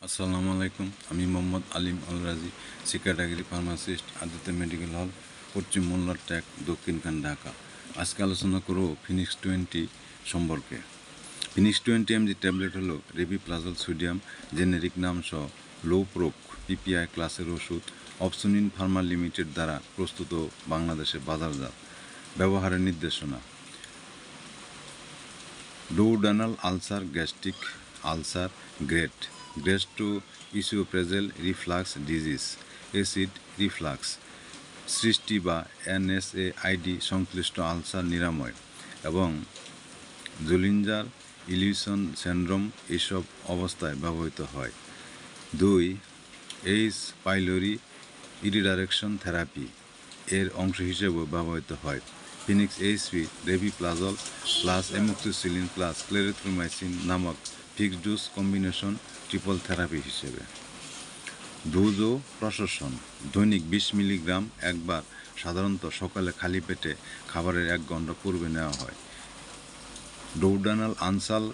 আসসালামু আলাইকুম। আমি মোহাম্মদ আলিম আল রাজি, secretary pharmacist, Aditya medical hall, পশ্চিম মোল্লার ট্যাক, দক্ষিণখান, ঢাকা। আজকে আলোচনা করব ফিনিক্স 20 সম্পর্কে। ফিনিক্স 20 mg ট্যাবলেট হলো রেবিপ্লাজল সোডিয়াম জেনেরিক নাম সহ লো প্রোক পিপিআই ক্লাসের ওষুধ। অপসনিন ফার্মা লিমিটেড দ্বারা প্রস্তুত, বাংলাদেশে বাজারজাত। ব্যবহারের নির্দেশনা: duodenal ulcer, gastric ulcer, grade 2 oesophageal reflux disease, acid reflux সৃষ্টি বা এনএসএআইডি সংশ্লিষ্ট আলসার নিরাময়, এবং জোলিঞ্জার ইলিউশন সিনড্রোম এসব অবস্থায় ব্যবহৃত হয়। 2. এইচ পাইলোরি ইরিডাইরেকশন থেরাপি এর অংশ হিসেবেও ব্যবহৃত হয়। Phoenix HP rabeprazole plus amoxicillin plus clarithromycin নামক fixed dose combination triple therapy হিসেবে। ডোজ ও প্রশাসন: দৈনিক 20 মিলিগ্রাম একবার, সাধারণত সকালে খালি পেটে খাবারের 1 ঘন্টা পূর্বে নেওয়া হয়। ডুওডেনাল আলসার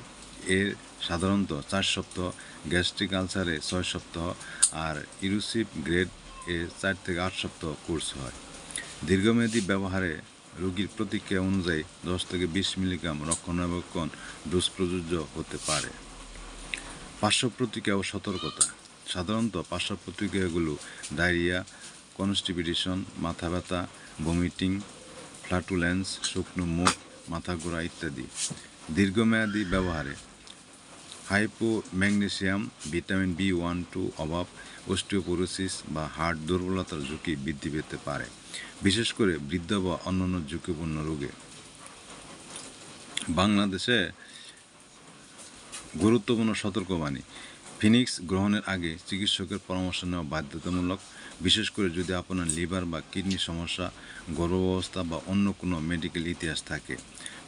এর সাধারণত 4 সপ্তাহ, গ্যাস্ট্রিক আলসারে 6 সপ্তাহ, আর ইরোসিভ গ্রেড এ 4 থেকে 8 সপ্তাহ কোর্স হয়। দীর্ঘমেয়াদী ব্যবহারে রোগীর প্রতিক্রিয়া অনুযায়ী 10 থেকে 20 মিলিগ্রাম রক্ষণাবেক্ষণ ডোজ প্রযোজ্য হতে পারে। পার্শ্ব প্রতিক্রিয়া ও সতর্কতা: সাধারণত পার্শ্ব প্রতিক্রিয়াগুলো ডায়রিয়া, কনস্টিপেশন, মাথা ব্যথা, ভমিটিং, ফ্ল্যাটুলেন্স, শুকনো মুখ, মাথা ঘোরা ইত্যাদি। দীর্ঘমেয়াদী ব্যবহারে হাইপোম্যাগনেসিয়াম, ভিটামিন B1-2 অভাব, অস্টিওপোরোসিস বা হার্ট দুর্বলতার ঝুঁকি বৃদ্ধি পেতে পারে, বিশেষ করে বৃদ্ধ বা অন্যান্য ঝুঁকিপূর্ণ রোগে। বাংলাদেশে গুরুত্বপূর্ণ সতর্কবাণী: ফিনিক্স গ্রহণের আগে চিকিৎসকের পরামর্শ নেওয়া বাধ্যতামূলক, বিশেষ করে যদি আপনার লিভার বা কিডনি সমস্যা, গর্ভাবস্থা বা অন্য কোনো মেডিকেল ইতিহাস থাকে।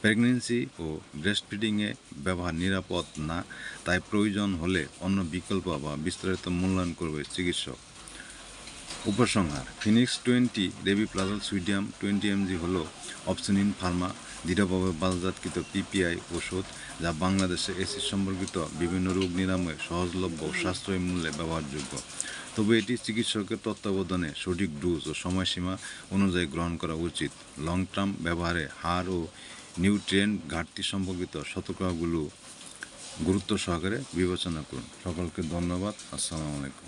প্রেগন্যান্সি ও ব্রেস্টফিডিংয়ে ব্যবহার নিরাপদ না, তাই প্রয়োজন হলে অন্য বিকল্প বা বিস্তারিত মূল্যায়ন করবে চিকিৎসক। উপসংহার: ফিনিক্স 20 রেবিপ্লাজল সোডিয়াম 20 mg হলো অপসনিন ফার্মা দৃঢ়ভাবে বাজারজাতকৃত পিপিআই ওষুধ, যা বাংলাদেশে অ্যাসিড সম্পর্কিত বিভিন্ন রোগ নিরাময়ে সহজলভ্য ও সাশ্রয়ী মূল্যে ব্যবহারযোগ্য। তবে এটি চিকিৎসকের তত্ত্বাবধানে সঠিক ডোজ ও সময়সীমা অনুযায়ী গ্রহণ করা উচিত। লং টার্ম ব্যবহারে হাড় ও নিউট্রিয়েন্ট ঘাটতি সম্পর্কিত সতর্কতাগুলো গুরুত্ব সহকারে বিবেচনা করুন। সকলকে ধন্যবাদ। আসসালামু আলাইকুম।